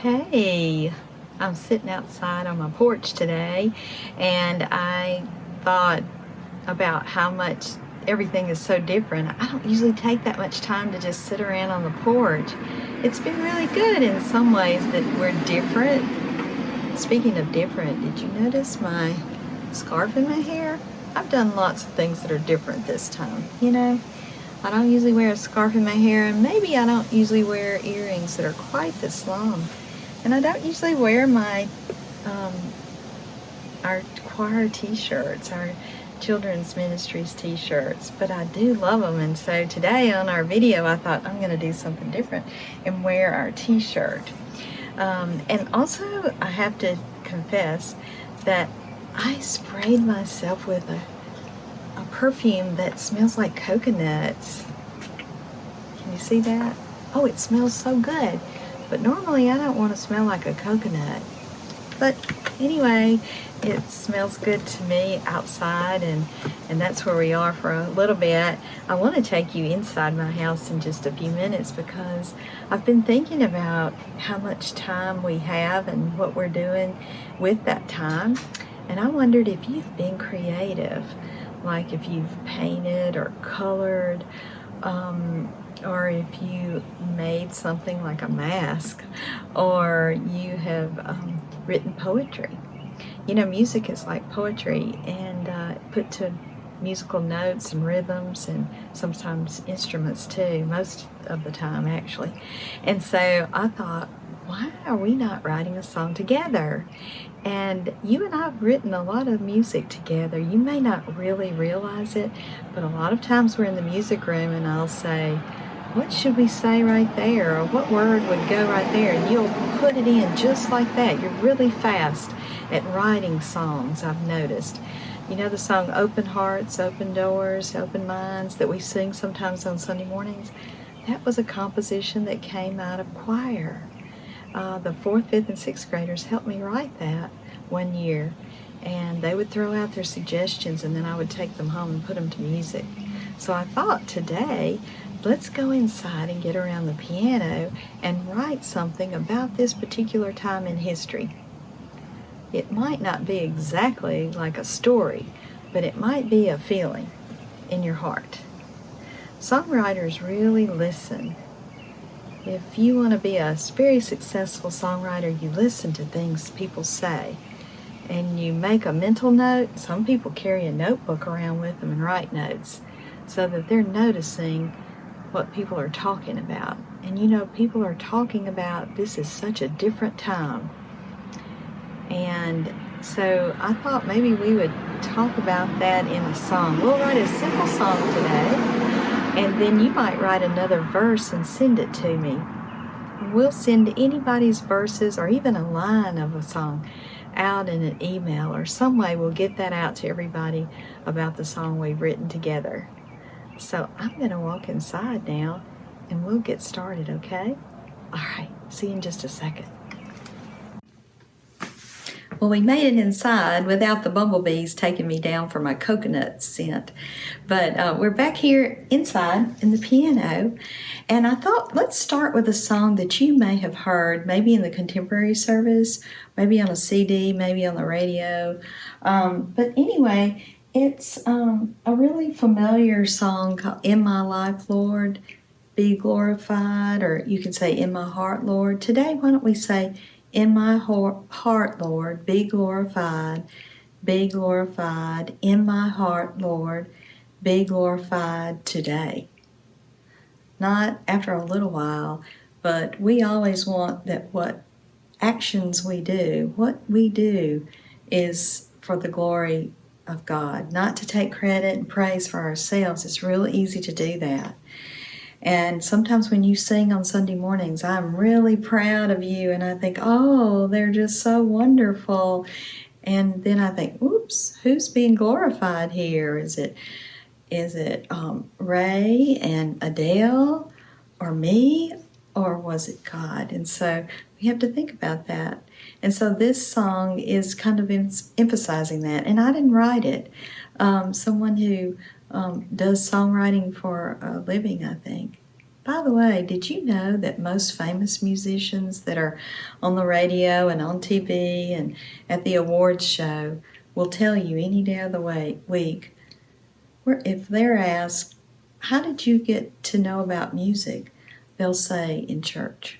Hey, I'm sitting outside on my porch today, and I thought about how much everything is so different. I don't usually take that much time to just sit around on the porch. It's been really good in some ways that we're different. Speaking of different, did you notice my scarf in my hair? I've done lots of things that are different this time, I don't usually wear a scarf in my hair, and maybe I don't usually wear earrings that are quite this long. And I don't usually wear my our choir t-shirts, our children's ministries t-shirts, but I do love them. And so today on our video, I thought I'm going to do something different and wear our t-shirt. And also, I have to confess that I sprayed myself with a perfume that smells like coconuts. Can you see that? Oh, it smells so good. But normally I don't want to smell like a coconut. But anyway, it smells good to me outside, and that's where we are for a little bit. I want to take you inside my house in just a few minutes because I've been thinking about how much time we have and what we're doing with that time. And I wondered if you've been creative, like if you've painted or colored, or if you made something like a mask, or you have written poetry. Music is like poetry, and put to musical notes and rhythms, and sometimes instruments too, most of the time actually. And so I thought, why are we not writing a song together? And you and I have written a lot of music together. You may not really realize it, but a lot of times we're in the music room and I'll say, what should we say right there? Or what word would go right there? And you'll put it in just like that. You're really fast at writing songs, I've noticed. You know the song Open Hearts, Open Doors, Open Minds that we sing sometimes on Sunday mornings? That was a composition that came out of choir. The 4th, 5th, and 6th graders helped me write that one year, and they would throw out their suggestions, and then I would take them home and put them to music. So I thought today, let's go inside and get around the piano and write something about this particular time in history. It might not be exactly like a story, but it might be a feeling in your heart. Songwriters really listen. If you want to be a very successful songwriter, you listen to things people say, and you make a mental note. Some people carry a notebook around with them and write notes so that they're noticing what people are talking about. And people are talking about this is such a different time. And so I thought maybe we would talk about that in a song. We'll write a simple song today. And then you might write another verse and send it to me. We'll send anybody's verses or even a line of a song out in an email, or some way we'll get that out to everybody about the song we've written together. So I'm going to walk inside now and we'll get started, okay? All right, see you in just a second. Well, we made it inside without the bumblebees taking me down for my coconut scent. But we're back here inside in the piano, and I thought let's start with a song that you may have heard, maybe in the contemporary service, maybe on a CD, maybe on the radio. But anyway, it's a really familiar song called In My Life, Lord, Be Glorified, or you can say In My Heart, Lord. Today, why don't we say, in my heart, Lord, be glorified, be glorified. In my heart, Lord, be glorified today. Not after a little while, but we always want that what actions we do, what we do is for the glory of God, not to take credit and praise for ourselves. It's real easy to do that. And sometimes when you sing on Sunday mornings, I'm really proud of you, and I think, oh, they're just so wonderful. And then I think, oops, who's being glorified here? Is it Ray and Adele, or me, or was it God? And so we have to think about that. And so this song is kind of emphasizing that. And I didn't write it. Someone who does songwriting for a living, I think, By the way, did you know that most famous musicians that are on the radio and on TV and at the awards show will tell you any day of the week, where if they're asked, how did you get to know about music? They'll say, in church.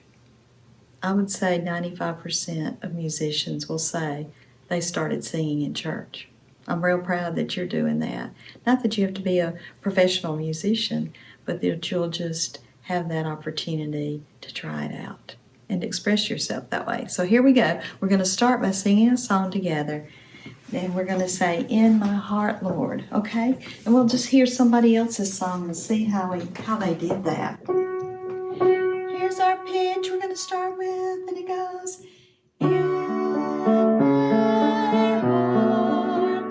I would say 95% of musicians will say they started singing in church. I'm real proud that you're doing that. Not that you have to be a professional musician, but that you'll just have that opportunity to try it out and express yourself that way. So here we go. We're going to start by singing a song together. Then we're going to say, "In my heart, Lord," okay? And we'll just hear somebody else's song and see how they did that. Here's our pitch we're going to start with, and it goes, "In my heart,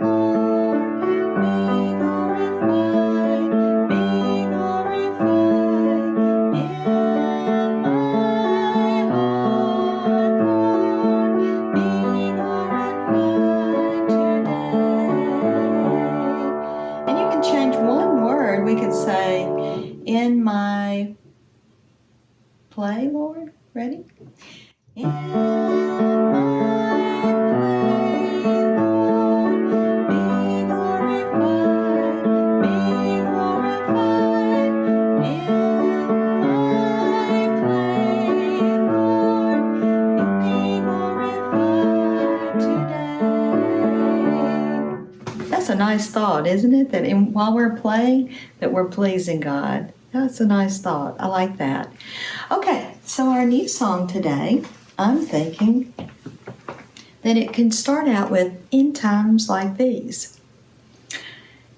Lord, be glorified, be glorified. In my heart, Lord, be glorified today." And you can change one word. We could say, "In my play, Lord." Ready? In my play, Lord, be glorified, be glorified. In my play, Lord, be glorified today. That's a nice thought, isn't it? That while we're playing, that we're pleasing God. That's a nice thought. I like that. Okay, so our new song today, I'm thinking that it can start out with "in times like these."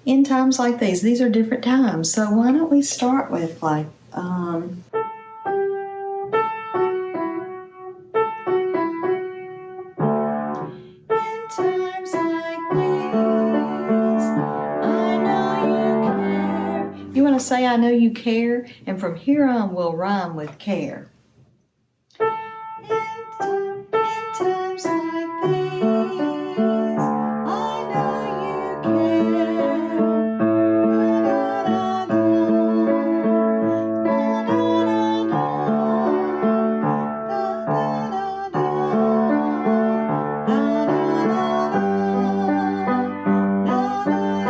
In times like these. These are different times. So why don't we start with like, in times like these, I know you care. You want to say, "I know you care," and from here on we'll rhyme with care. In times like these, I know you care. Da, da, da, da, da, da, da, da,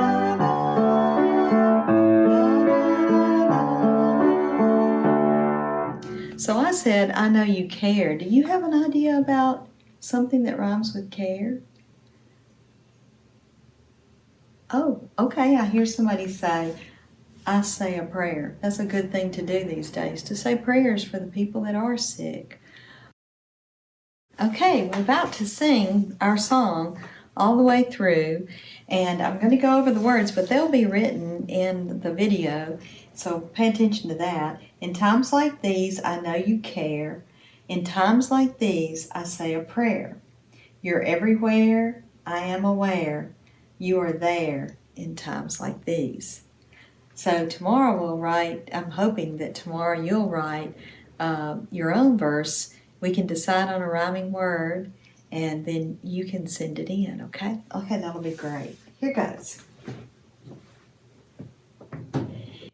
da. So I said, "I know you care." Do you have an idea about something that rhymes with care? Oh, okay. I hear somebody say, "I say a prayer." That's a good thing to do these days, to say prayers for the people that are sick. Okay, we're about to sing our song all the way through, and I'm going to go over the words, but they'll be written in the video, so pay attention to that. In times like these, I know you care. In times like these, I say a prayer. You're everywhere, I am aware. You are there in times like these. So tomorrow we'll write, I'm hoping that tomorrow you'll write your own verse. We can decide on a rhyming word, and then you can send it in, okay? Okay, that'll be great. Here goes. In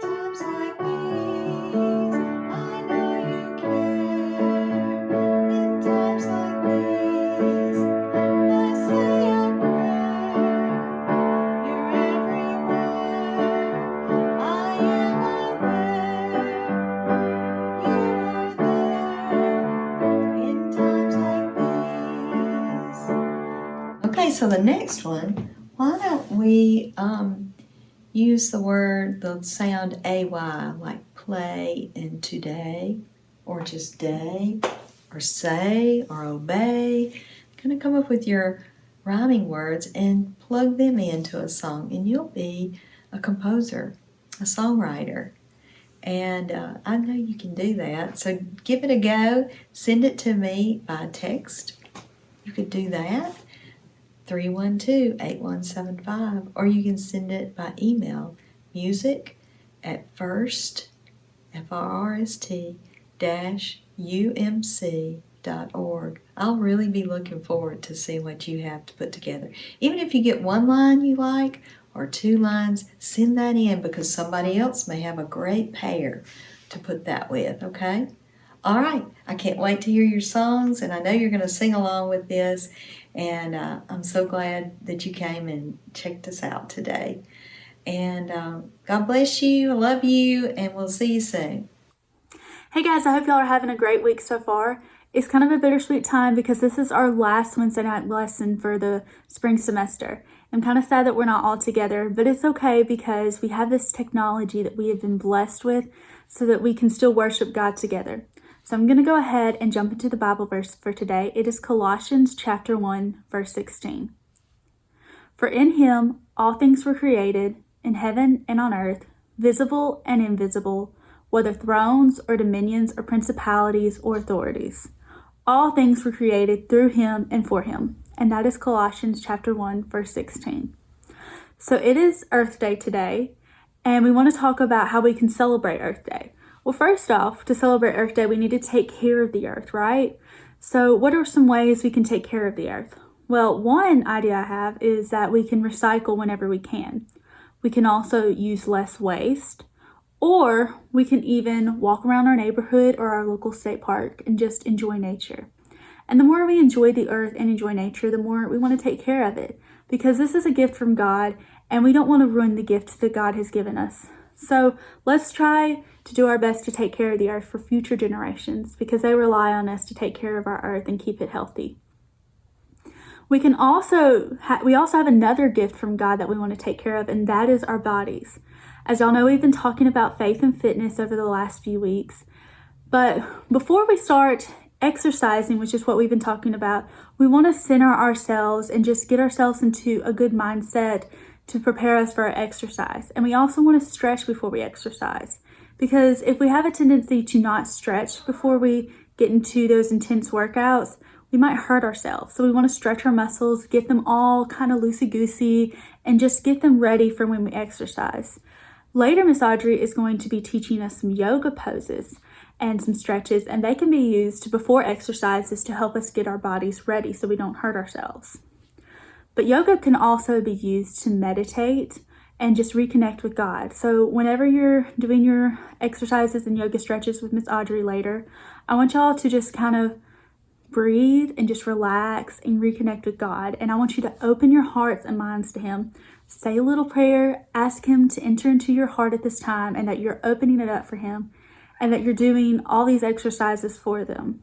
times like these, I know you care. In times like these, I say a prayer. You're everywhere, I am aware. You are there in times like these. Okay, so the next one, why don't we use the sound AY, like play and today, or just day, or say, or obey. Kind of come up with your rhyming words and plug them into a song, and you'll be a composer, a songwriter. And I know you can do that. So give it a go. Send it to me by text. You could do that. 312-8175, or you can send it by email, music@first, FRST-UMC.org. I'll really be looking forward to seeing what you have to put together. Even if you get one line you like or two lines, send that in, because somebody else may have a great pair to put that with, okay? All right, I can't wait to hear your songs, and I know you're going to sing along with this, and I'm so glad that you came and checked us out today. And God bless you, I love you, and we'll see you soon. Hey guys, I hope y'all are having a great week so far. It's kind of a bittersweet time because this is our last Wednesday night lesson for the spring semester. I'm kind of sad that we're not all together, but it's okay because we have this technology that we have been blessed with so that we can still worship God together. So I'm going to go ahead and jump into the Bible verse for today. It is Colossians chapter 1, verse 16. For in him all things were created, in heaven and on earth, visible and invisible, whether thrones or dominions or principalities or authorities. All things were created through him and for him. And that is Colossians chapter 1, verse 16. So it is Earth Day today, and we want to talk about how we can celebrate Earth Day. Well, first off, to celebrate Earth Day, we need to take care of the earth, right? So what are some ways we can take care of the earth? Well, one idea I have is that we can recycle whenever we can. We can also use less waste, or we can even walk around our neighborhood or our local state park and just enjoy nature. And the more we enjoy the earth and enjoy nature, the more we want to take care of it, because this is a gift from God and we don't want to ruin the gift that God has given us. So let's try to do our best to take care of the earth for future generations, because they rely on us to take care of our earth and keep it healthy. We also have another gift from God that we want to take care of, and that is our bodies. As y'all know, we've been talking about faith and fitness over the last few weeks. But before we start exercising, which is what we've been talking about, we want to center ourselves and just get ourselves into a good mindset to prepare us for our exercise. And we also want to stretch before we exercise, because if we have a tendency to not stretch before we get into those intense workouts, we might hurt ourselves. So we want to stretch our muscles, get them all kind of loosey-goosey, and just get them ready for when we exercise. Later, Miss Audrey is going to be teaching us some yoga poses and some stretches, and they can be used before exercises to help us get our bodies ready so we don't hurt ourselves. But yoga can also be used to meditate and just reconnect with God. So whenever you're doing your exercises and yoga stretches with Miss Audrey later, I want y'all to just kind of breathe and just relax and reconnect with God. And I want you to open your hearts and minds to him. Say a little prayer, ask him to enter into your heart at this time, and that you're opening it up for him, and that you're doing all these exercises for him.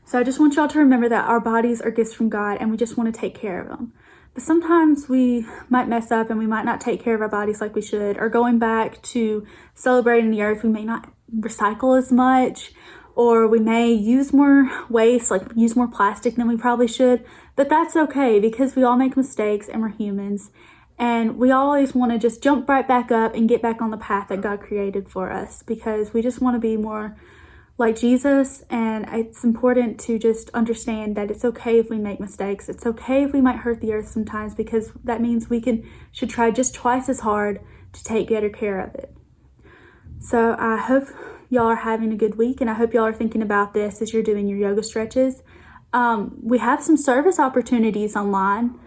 So I just want y'all to remember that our bodies are gifts from God, and we just want to take care of them. But sometimes we might mess up and we might not take care of our bodies like we should. Or going back to celebrating the earth, we may not recycle as much, or we may use more waste, like use more plastic than we probably should. But that's okay, because we all make mistakes and we're humans. And we always want to just jump right back up and get back on the path that God created for us, because we just want to be more like Jesus. And it's important to just understand that it's okay if we make mistakes. It's okay if we might hurt the earth sometimes, because that means we should try just twice as hard to take better care of it. So I hope y'all are having a good week, and I hope y'all are thinking about this as you're doing your yoga stretches. We have some service opportunities online.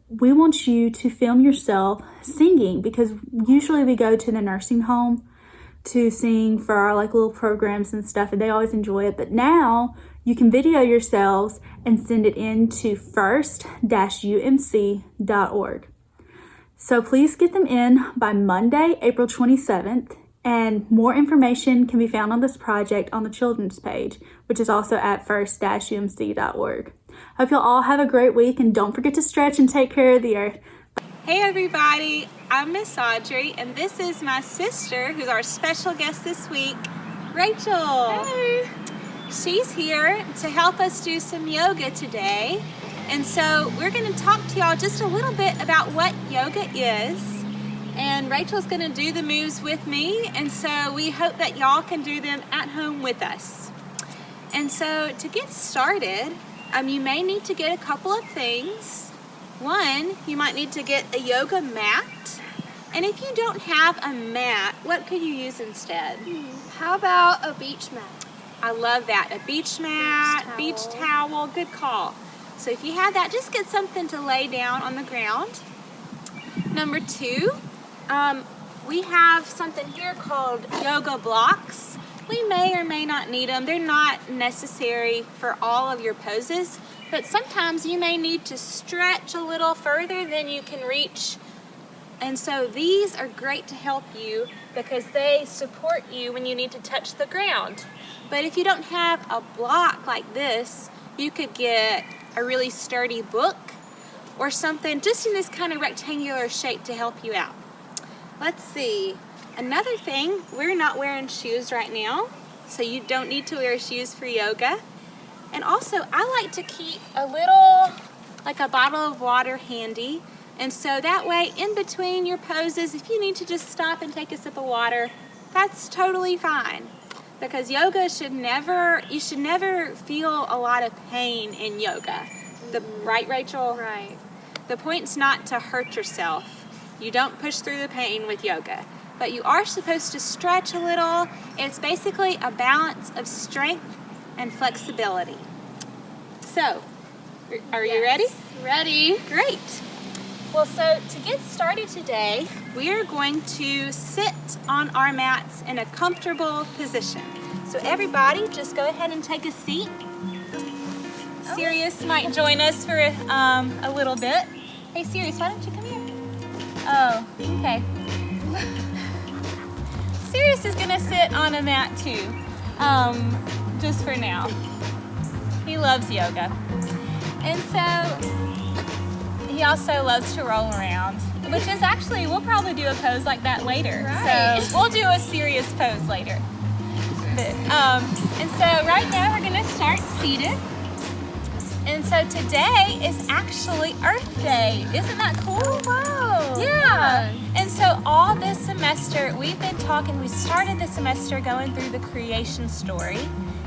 We want you to film yourself singing, because usually we go to the nursing home to sing for our little programs and stuff, and they always enjoy it. But now you can video yourselves and send it in to first-umc.org. So please get them in by Monday, April 27th. And more information can be found on this project on the children's page, which is also at first-umc.org. Hope you'll all have a great week, and don't forget to stretch and take care of the earth. Hey everybody, I'm Miss Audrey, and this is my sister, who's our special guest this week, Rachel. Hey. She's here to help us do some yoga today. And so we're going to talk to y'all just a little bit about what yoga is. And Rachel's going to do the moves with me, and so we hope that y'all can do them at home with us. And so to get started, you may need to get a couple of things. One, you might need to get a yoga mat. And if you don't have a mat, what could you use instead? How about a beach mat? I love that. A beach mat, beach towel, good call. So if you have that, just get something to lay down on the ground. Number two, we have something here called yoga blocks. We may or may not need them. They're not necessary for all of your poses, but sometimes you may need to stretch a little further than you can reach. And so these are great to help you because they support you when you need to touch the ground. But if you don't have a block like this, you could get a really sturdy book or something just in this kind of rectangular shape to help you out. Let's see. Another thing, we're not wearing shoes right now, so you don't need to wear shoes for yoga. And also, I like to keep a little, like a bottle of water handy. And so that way, in between your poses, if you need to just stop and take a sip of water, that's totally fine. Because yoga you should never feel a lot of pain in yoga. Right, Rachel? Right. The point's not to hurt yourself. You don't push through the pain with yoga. But you are supposed to stretch a little. It's basically a balance of strength and flexibility. So, are you ready? Ready. Great. Well, so to get started today, we are going to sit on our mats in a comfortable position. So everybody, just go ahead and take a seat. Sirius might join us for a little bit. Hey, Sirius, why don't you come here? Oh, okay. Sirius is gonna sit on a mat too, just for now. He loves yoga. And so, he also loves to roll around, which is actually, we'll probably do a pose like that later. Right. So, we'll do a serious pose later. But, and so right now we're gonna start seated. And so today is actually Earth Day. Isn't that cool? Oh, wow. Yeah. And so all this semester, we started the semester going through the creation story.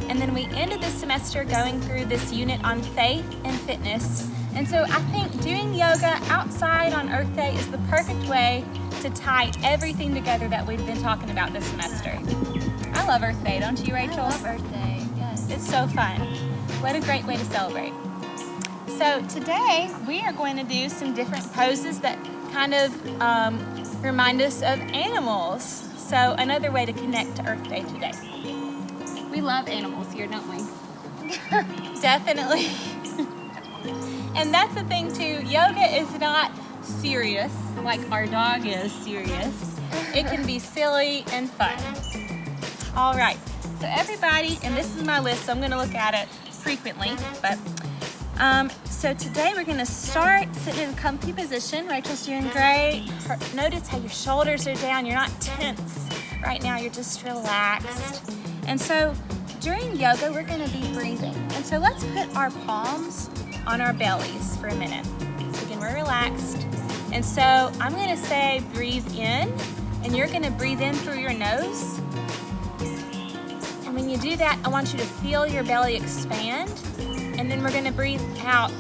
And then we ended the semester going through this unit on faith and fitness. And so I think doing yoga outside on Earth Day is the perfect way to tie everything together that we've been talking about this semester. I love Earth Day, don't you, Rachel? I love Earth Day, yes. It's so fun. What a great way to celebrate. So today we are going to do some different poses that kind of remind us of animals. So another way to connect to Earth Day today. We love animals here, don't we? Definitely. And that's the thing too, yoga is not serious like our dog is serious. It can be silly and fun. All right, so everybody, and this is my list, so I'm gonna look at it frequently, but so today we're gonna start sitting in a comfy position. Rachel's doing great. Notice how your shoulders are down. You're not tense right now, you're just relaxed. And so during yoga, we're gonna be breathing. And so let's put our palms on our bellies for a minute. So again, we're relaxed. And so I'm gonna say breathe in, and you're gonna breathe in through your nose. And when you do that, I want you to feel your belly expand. And then we're gonna breathe out.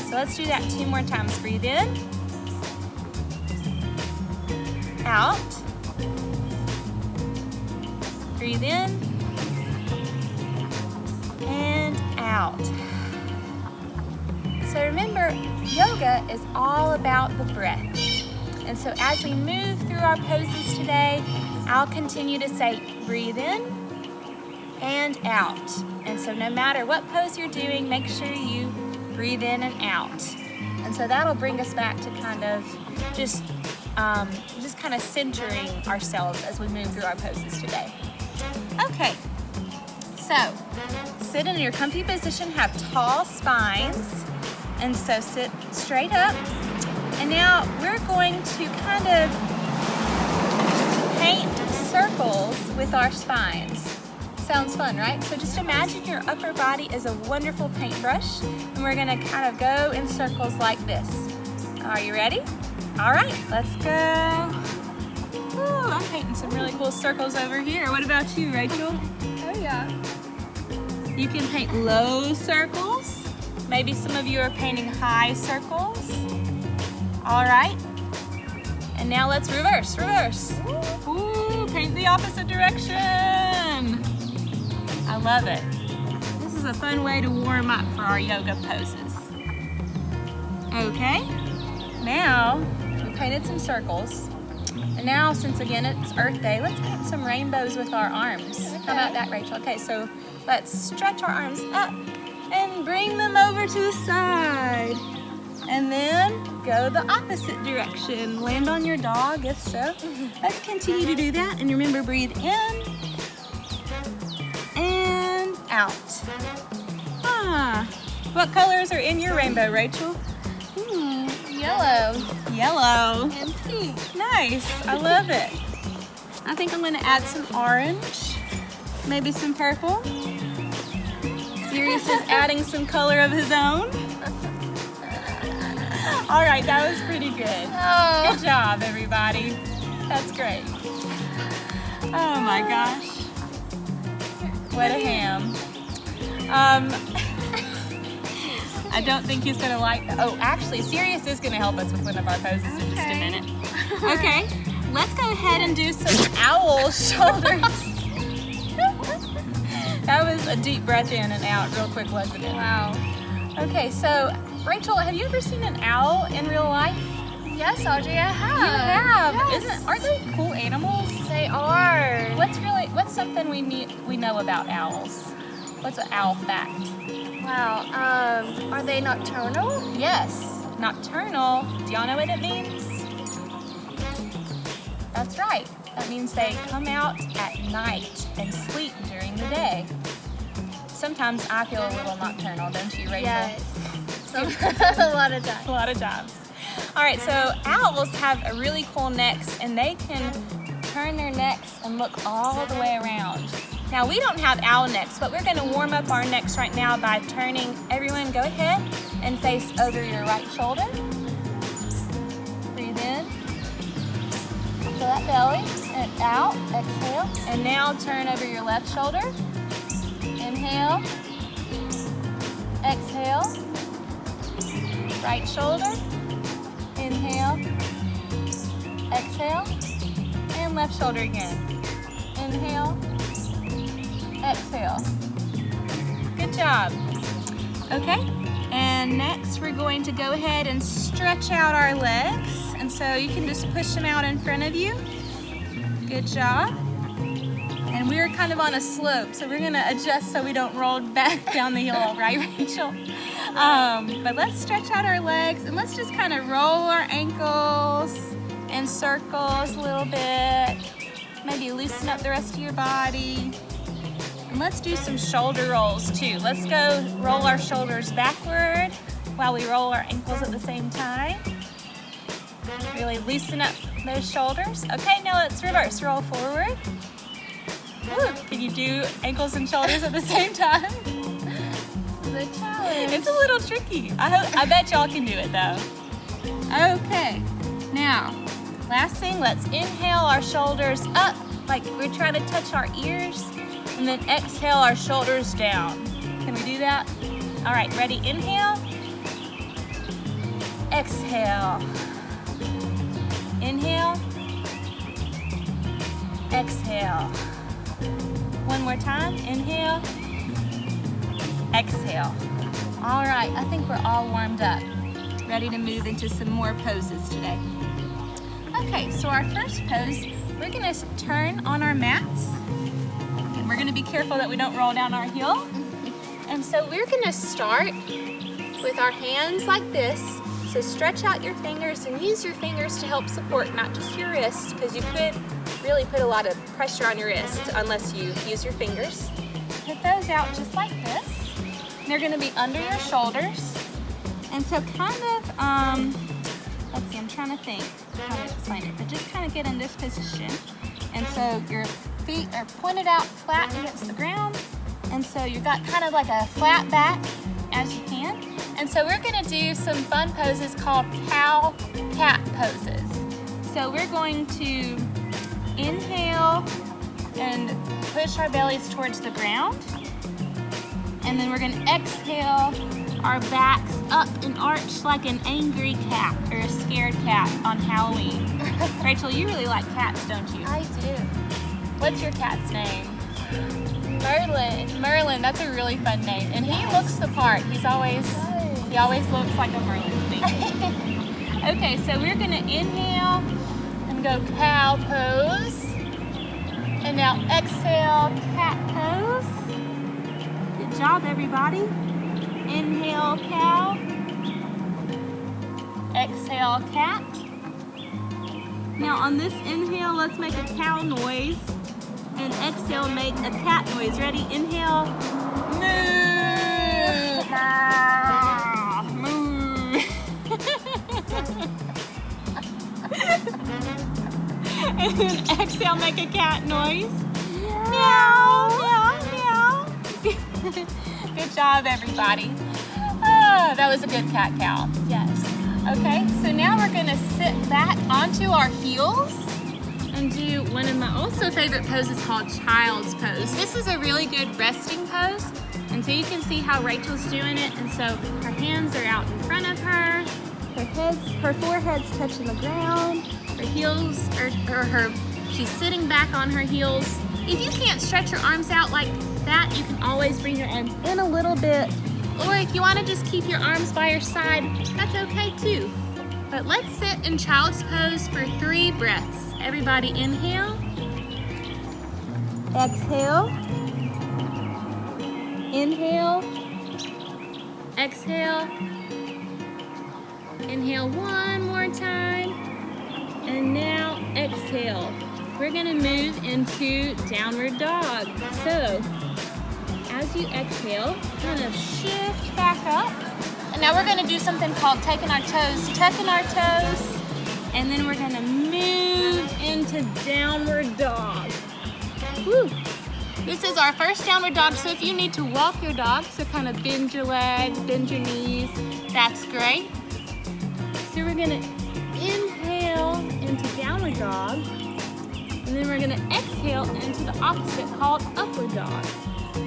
So let's do that 2 more times. Breathe in, out, breathe in, and out. So remember, yoga is all about the breath. And so as we move through our poses today, I'll continue to say breathe in and out. And so no matter what pose you're doing, make sure you breathe in and out. And so that'll bring us back to kind of just kind of centering ourselves as we move through our poses today. Okay, so sit in your comfy position, have tall spines, and so sit straight up. And now we're going to kind of paint circles with our spines. Sounds fun, right? So just imagine your upper body is a wonderful paintbrush, and we're gonna kind of go in circles like this. Are you ready? All right, let's go. Ooh, I'm painting some really cool circles over here. What about you, Rachel? Oh, yeah. You can paint low circles. Maybe some of you are painting high circles. All right. And now let's reverse. Ooh, paint the opposite direction. I love it. This is a fun way to warm up for our yoga poses. Okay, now we painted some circles. And now, since again it's Earth Day, let's paint some rainbows with our arms. How about that, Rachel? Okay, so let's stretch our arms up and bring them over to the side. And then go the opposite direction. Land on your dog if so. Let's continue to do that. And remember, breathe in and out. What colors are in your rainbow, Rachel? Yellow. Yellow. And pink. Nice, I love it. I think I'm going to add some orange, maybe some purple. Sirius is adding some color of his own. All right, that was pretty good. Oh. Good job, everybody. That's great. Oh my gosh. What a ham. I don't think he's gonna like, oh, actually, Sirius is gonna help us with one of our poses in just a minute. Okay, let's go ahead and do some owl shoulders. That was a deep breath in and out real quick, wasn't it? Wow. Okay, so Rachel, have you ever seen an owl in real life? Yes, Audrey, I have. You have. Yes. Aren't they cool animals? They are. What's something we know about owls? What's an owl fact? Wow. Are they nocturnal? Yes, nocturnal. Do y'all know what it means? That's right. That means they come out at night and sleep during the day. Sometimes I feel a little nocturnal, don't you, Rachel? Yes. So, a lot of times. A lot of times. All right, so owls have a really cool necks, and they can turn their necks and look all the way around. Now, we don't have owl necks, but we're gonna warm up our necks right now by turning, everyone go ahead and face over your right shoulder. Breathe in. Feel that belly, and out, exhale. And now turn over your left shoulder. Inhale, exhale. Right shoulder, inhale, exhale, and left shoulder again. Inhale, exhale. Good job. Okay, and next we're going to go ahead and stretch out our legs. And so you can just push them out in front of you. Good job. And we're kind of on a slope, so we're gonna adjust so we don't roll back down the hill, right, Rachel? But let's stretch out our legs and let's just kind of roll our ankles in circles a little bit. Maybe loosen up the rest of your body. And let's do some shoulder rolls too. Let's go roll our shoulders backward while we roll our ankles at the same time. Really loosen up those shoulders. Okay, now let's reverse. Roll forward. Ooh, can you do ankles and shoulders at the same time? The challenge. It's a little tricky. I bet y'all can do it though. Okay, now, last thing, let's inhale our shoulders up like we're trying to touch our ears, and then exhale our shoulders down. Can we do that? All right, ready? Inhale. Exhale. Inhale. Exhale. One more time. Inhale. Exhale. All right, I think we're all warmed up. Ready to move into some more poses today. Okay, so our first pose, we're gonna turn on our mats. And we're gonna be careful that we don't roll down our heel. And so we're gonna start with our hands like this. So stretch out your fingers and use your fingers to help support, not just your wrist, because you could really put a lot of pressure on your wrist unless you use your fingers. Put those out just like this. They're gonna be under your shoulders. And so kind of, let's see, I'm trying to think how to explain it, but just kind of get in this position. And so your feet are pointed out flat against the ground. And so you've got kind of like a flat back as you can. And so we're gonna do some fun poses called cow-cat poses. So we're going to inhale and push our bellies towards the ground. And then we're gonna exhale our backs up and arch like an angry cat or a scared cat on Halloween. Rachel, you really like cats, don't you? I do. What's your cat's name? Merlin. Merlin, that's a really fun name. And he looks the part. He always looks like a Merlin to me. Okay, so we're gonna inhale and go cow pose. And now exhale, cat pose. Good job, everybody. Inhale, cow. Exhale, cat. Now on this inhale, let's make a cow noise. And exhale, make a cat noise. Ready? Inhale. Moo. Moo. And then exhale, make a cat noise. Meow, meow, meow. Good job, everybody. Oh, that was a good cat cow. Yes. Okay, so now we're gonna sit back onto our heels and do one of my also favorite poses called child's pose. This is a really good resting pose. And so you can see how Rachel's doing it. And so her hands are out in front of her. Her forehead's touching the ground. Her heels she's sitting back on her heels. If you can't stretch your arms out like that, you can always bring your arms in a little bit. Or if you want to just keep your arms by your side, that's okay too. But let's sit in child's pose for 3 breaths. Everybody inhale. Exhale. Inhale. Exhale. Inhale one more time. And now exhale. We're gonna move into downward dog. So, as you exhale, kind of shift back up. And now we're gonna do something called taking our toes, tucking our toes, and then we're gonna move into downward dog. Woo. This is our first downward dog, so if you need to walk your dog, so kind of bend your legs, bend your knees, that's great. So we're gonna inhale into downward dog, and then we're gonna exhale into the opposite called upward dog.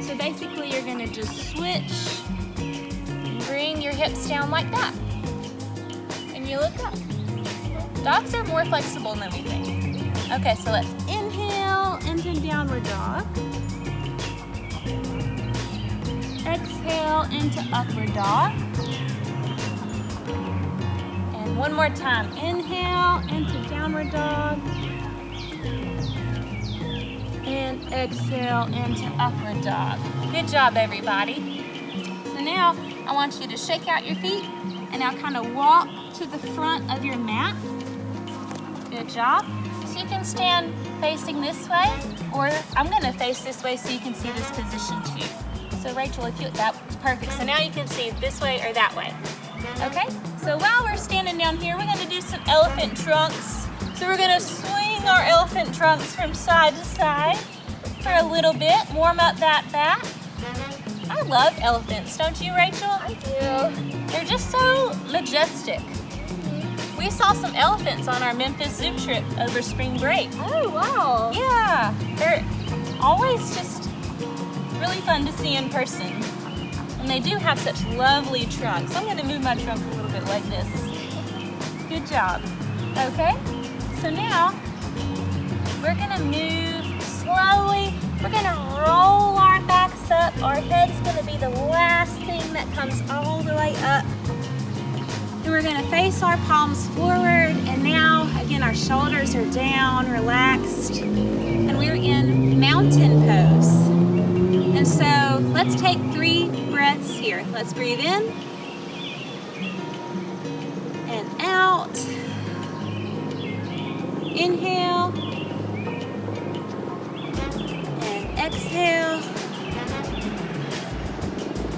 So basically you're gonna just switch, bring your hips down like that, and you look up. Dogs are more flexible than we think. Okay, so let's inhale into downward dog. Exhale into upward dog. And one more time. Inhale into downward dog. And exhale into upward dog. Good job, everybody. So now I want you to shake out your feet and now kind of walk to the front of your mat. Good job. So you can stand facing this way, or I'm gonna face this way so you can see this position too. So Rachel, that's perfect. So now you can see this way or that way. Okay, so while we're standing down here, we're gonna do some elephant trunks. So we're gonna swing our elephant trunks from side to side for a little bit, warm up that back. I love elephants, don't you, Rachel? I do. They're just so majestic. We saw some elephants on our Memphis Zoo trip over spring break. Oh, wow. Yeah, they're always just really fun to see in person. And they do have such lovely trunks. I'm gonna move my trunk a little bit like this. Good job. Okay, so now we're gonna move slowly. We're gonna roll our backs up. Our head's gonna be the last thing that comes all the way up. And we're gonna face our palms forward. And now, again, our shoulders are down, relaxed. And we're in mountain pose. And so let's take 3 breaths here. Let's breathe in and out. Inhale and exhale.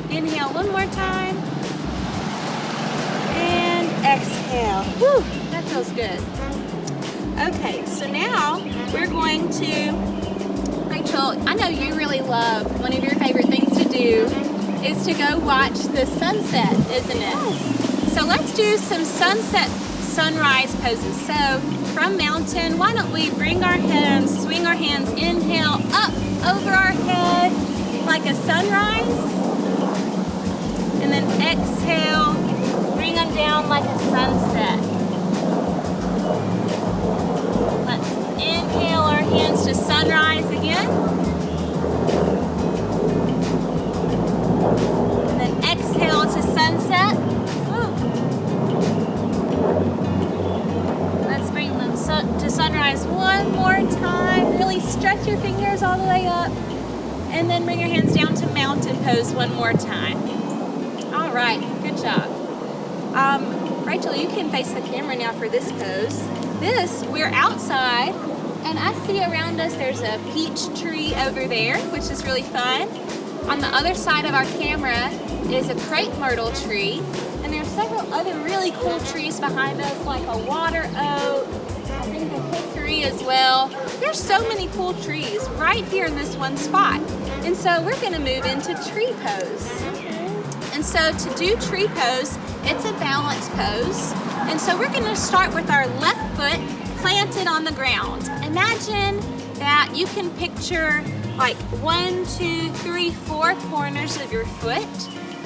Inhale one more time and exhale. Whew, that feels good. Okay, so now we're going to, Rachel, I know you really love, one of your favorite things to do is to go watch the sunset, isn't it? So let's do some sunset sunrise poses. So from mountain, why don't we bring our hands, swing our hands, inhale up over our head like a sunrise, and then exhale, bring them down like a sunset. Let's inhale our hands to sunrise again. And then exhale to sunset. Woo. And then bring your hands down to mountain pose one more time. All right, good job. Rachel, you can face the camera now for this pose. We're outside, and I see around us there's a peach tree over there, which is really fun. On the other side of our camera is a crepe myrtle tree, and there are several other really cool trees behind us, like a water oak, I think a hickory as well. There's so many cool trees right here in this one spot. And so we're gonna move into tree pose. And so to do tree pose, it's a balance pose. And so we're gonna start with our left foot planted on the ground. Imagine that you can picture like 1, 2, 3, 4 corners of your foot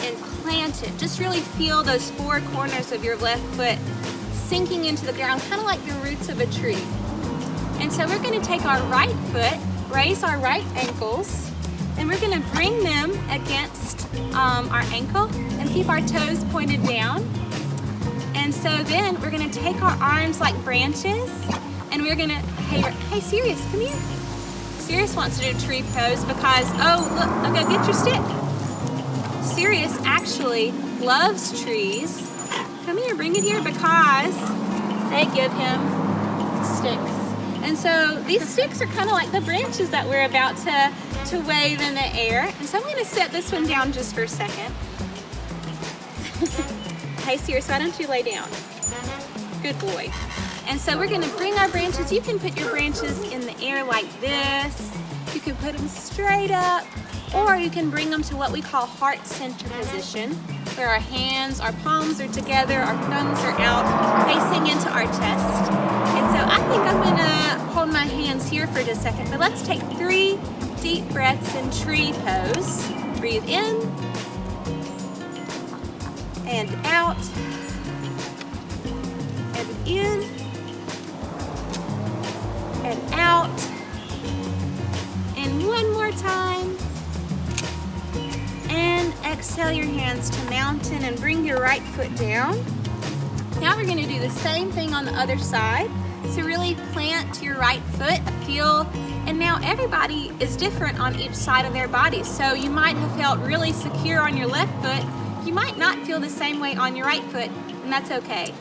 and plant it. Just really feel those 4 corners of your left foot sinking into the ground, kind of like the roots of a tree. And so we're gonna take our right foot, raise our right ankles, and we're gonna bring them against our ankle and keep our toes pointed down. And so then we're gonna take our arms like branches, and we're gonna, hey Sirius, come here. Sirius wants to do tree pose because, oh look, okay, get your stick. Sirius actually loves trees. Come here, bring it here, because they give him sticks. And so these sticks are kind of like the branches that we're about to wave in the air. And so I'm gonna set this one down just for a second. Hey Sirius, why don't you lay down? Good boy. And so we're gonna bring our branches. You can put your branches in the air like this. You can put them straight up, or you can bring them to what we call heart center position, where our hands, our palms are together, our thumbs are out, facing into our chest. And so I think I'm gonna hold my hands here for just a second, but let's take 3 deep breaths in tree pose. Breathe in and out and in and out. And one more time. And exhale your hands to mountain and bring your right foot down. Now we're gonna do the same thing on the other side. So really plant your right foot, feel, and now everybody is different on each side of their body. So you might have felt really secure on your left foot. You might not feel the same way on your right foot, and that's okay.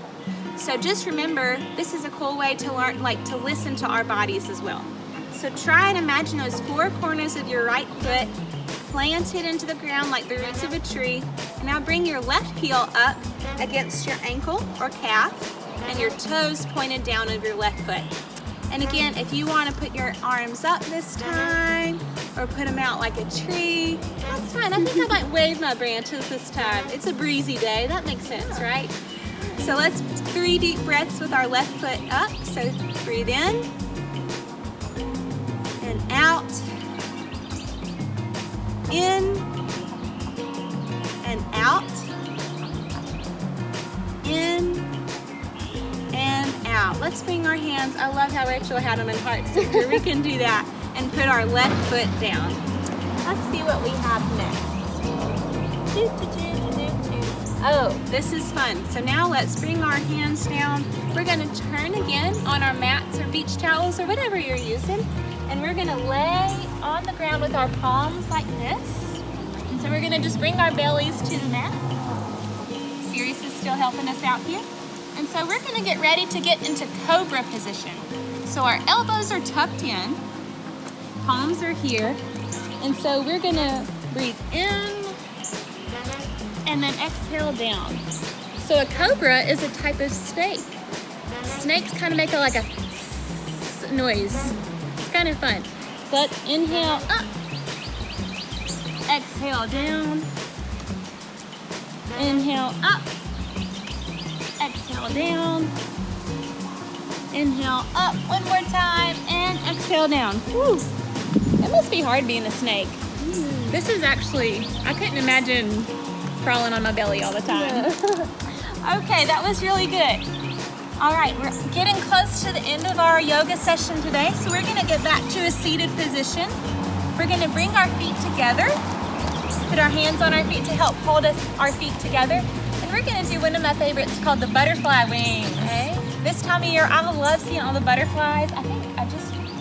So just remember, this is a cool way to learn, like to listen to our bodies as well. So try and imagine those 4 corners of your right foot planted into the ground like the roots of a tree. And now bring your left heel up against your ankle or calf and your toes pointed down of your left foot. And again, if you want to put your arms up this time or put them out like a tree, that's fine. I think I might wave my branches this time. It's a breezy day. That makes sense, right? So let's 3 deep breaths with our left foot up. So breathe in and out, in and out, in and out. Let's bring our hands. I love how Rachel had them in heart center. We can do that and put our left foot down. Let's see what we have next. Oh, this is fun. So now let's bring our hands down. We're gonna turn again on our mats or beach towels or whatever you're using. And we're gonna lay on the ground with our palms like this. And so we're gonna just bring our bellies to the mat. Sirius is still helping us out here. And so we're gonna get ready to get into Cobra position. So our elbows are tucked in, palms are here. And so we're gonna breathe in and then exhale down. So a cobra is a type of snake. Snakes kind of make like a noise. It's kind of fun. So let's inhale up, exhale down, inhale up, exhale down, inhale up one more time, and exhale down. Whew. It must be hard being a snake. This is actually, I couldn't imagine crawling on my belly all the time. Okay, that was really good. All right, we're getting close to the end of our yoga session today, so we're gonna get back to a seated position. We're gonna bring our feet together, put our hands on our feet to help hold our feet together, and we're gonna do one of my favorites called the butterfly wings. Okay. This time of year, I love seeing all the butterflies. I think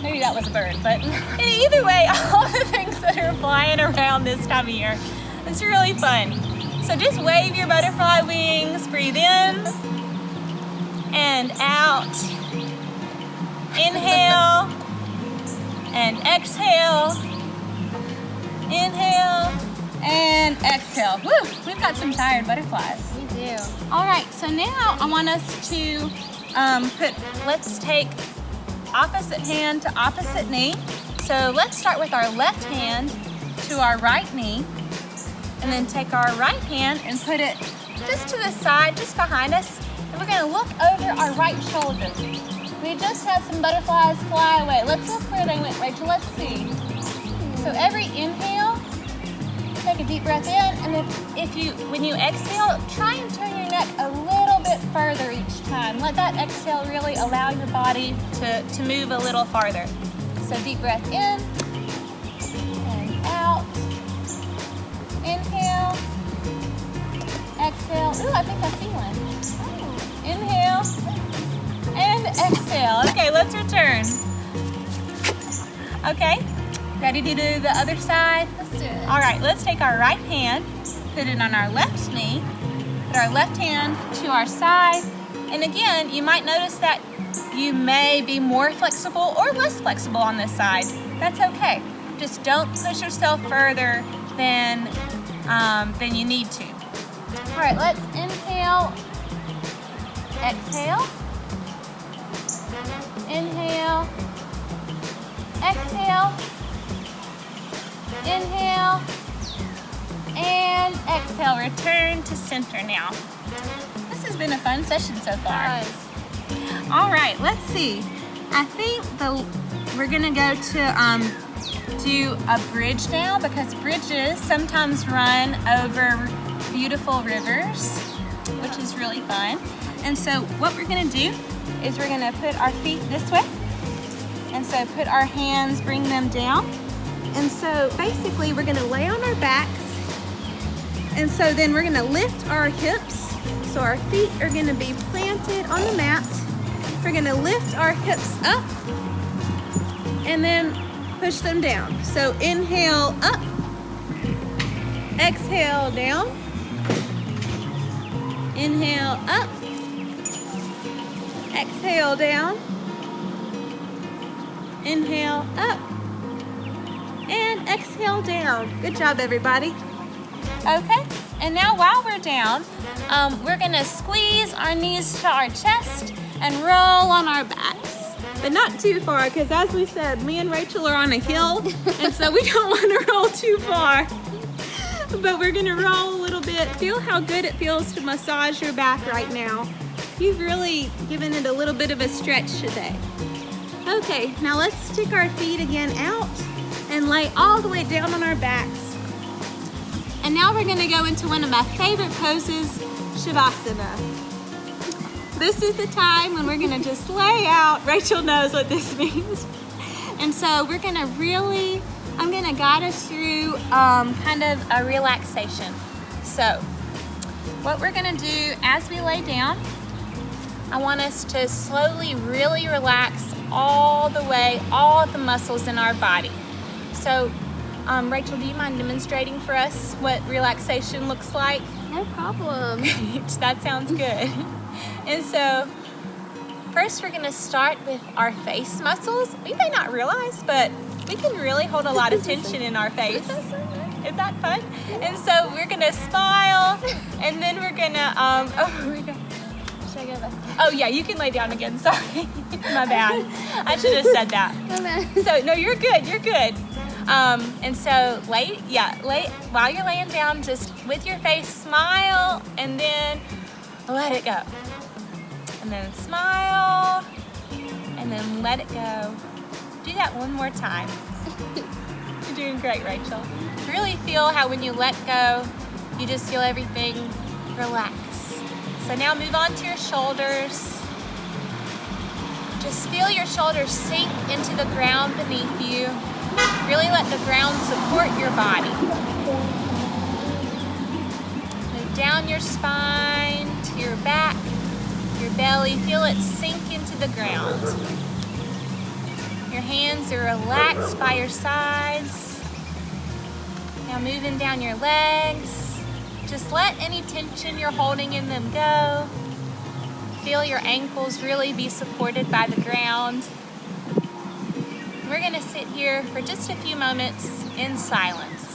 maybe that was a bird, but either way, all the things that are flying flying around this time of year. It's really fun. So just wave your butterfly wings, breathe in and out. Inhale and exhale. Inhale and exhale. Woo! We've got some tired butterflies. We do. All right, so now I want us to let's take opposite hand to opposite knee. So let's start with our left hand to our right knee, and then take our right hand and put it just to the side, just behind us, and we're gonna look over our right shoulder. We just had some butterflies fly away. Let's look where they went, Rachel, let's see. So every inhale, take a deep breath in, and then when you exhale, try and turn your neck a little bit further each time. Let that exhale really allow your body to move a little farther. So deep breath in and out. Inhale, exhale. Ooh, I think I see one. Inhale and exhale. Okay, let's return. Okay, ready to do the other side? Let's do it. All right, let's take our right hand, put it on our left knee, put our left hand to our side, and again, you might notice that you may be more flexible or less flexible on this side. That's okay. Just don't push yourself further than you need to. All right, let's inhale, exhale, inhale, exhale, inhale, and exhale. Return to center now. This has been a fun session so far. Guys. All right, let's see. I think we're gonna go to do a bridge now, because bridges sometimes run over beautiful rivers, which is really fun. And so what we're gonna do is we're gonna put our feet this way. And so put our hands, bring them down. And so basically we're gonna lay on our backs. And so then we're gonna lift our hips. So our feet are gonna be planted on the mat. We're gonna lift our hips up and then push them down. So inhale up, exhale down, inhale up, exhale down, inhale up, and exhale down. Good job, everybody. Okay, and now while we're down, we're gonna squeeze our knees to our chest and roll on our backs. But not too far, because as we said, me and Rachel are on a hill, and so we don't want to roll too far. But we're gonna roll a little bit. Feel how good it feels to massage your back right now. You've really given it a little bit of a stretch today. Okay, now let's stick our feet again out and lay all the way down on our backs. And now we're gonna go into one of my favorite poses, Shavasana. This is the time when we're gonna just lay out. Rachel knows what this means. And so we're gonna I'm gonna guide us through kind of a relaxation. So what we're gonna do as we lay down, I want us to slowly really relax all the way, all of the muscles in our body. So Rachel, do you mind demonstrating for us what relaxation looks like? No problem. That sounds good. And so first we're gonna start with our face muscles. We may not realize, but we can really hold a lot of tension in our face. Isn't that fun? And so we're gonna smile, and then we're gonna, should I go back? Oh yeah, you can lay down again, sorry. My bad. I should have said that. My bad. So no, you're good, you're good. And so while you're laying down, just with your face, smile, and then let it go. And then smile, and then let it go. Do that one more time. You're doing great, Rachel. Really feel how when you let go, you just feel everything relax. So now move on to your shoulders. Just feel your shoulders sink into the ground beneath you. Really let the ground support your body. Move down your spine to your back, your belly. Feel it sink into the ground. Your hands are relaxed by your sides. Now moving down your legs. Just let any tension you're holding in them go. Feel your ankles really be supported by the ground. We're going to sit here for just a few moments in silence.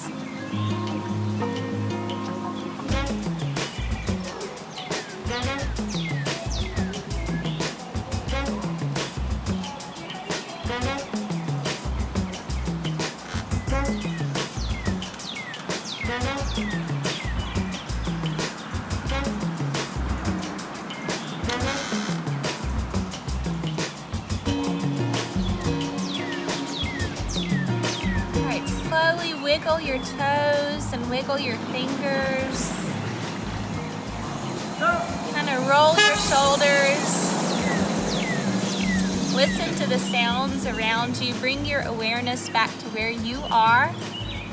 Wiggle your toes and wiggle your fingers. Kind of roll your shoulders. Listen to the sounds around you. Bring your awareness back to where you are.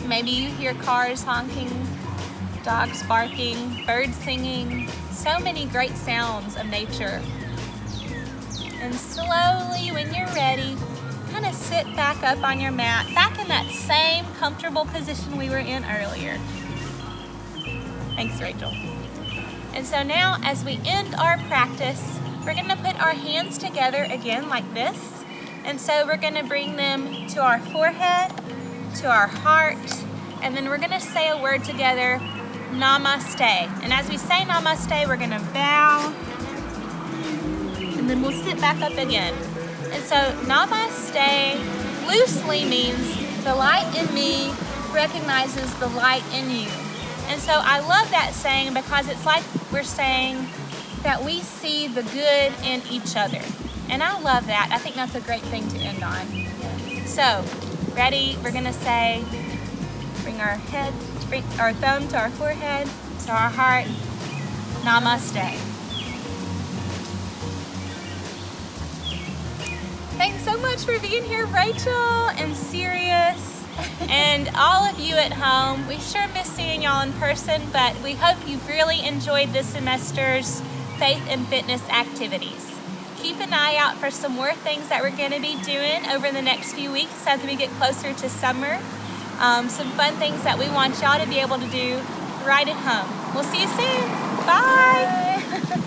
Maybe you hear cars honking, dogs barking, birds singing. So many great sounds of nature. And slowly, when you're ready, kind of sit back up on your mat, back in that same comfortable position we were in earlier. Thanks, Rachel. And so now, as we end our practice, we're going to put our hands together again like this. And so we're going to bring them to our forehead, to our heart, and then we're going to say a word together, Namaste. And as we say Namaste, we're going to bow, and then we'll sit back up again. And so Namaste loosely means the light in me recognizes the light in you. And so I love that saying because it's like we're saying that we see the good in each other. And I love that. I think that's a great thing to end on. So, ready? We're going to say, bring our thumb to our forehead, to our heart. Namaste. Thanks so much for being here, Rachel and Sirius, and all of you at home. We sure miss seeing y'all in person, but we hope you've really enjoyed this semester's faith and fitness activities. Keep an eye out for some more things that we're going to be doing over the next few weeks as we get closer to summer. Some fun things that we want y'all to be able to do right at home. We'll see you soon. Bye.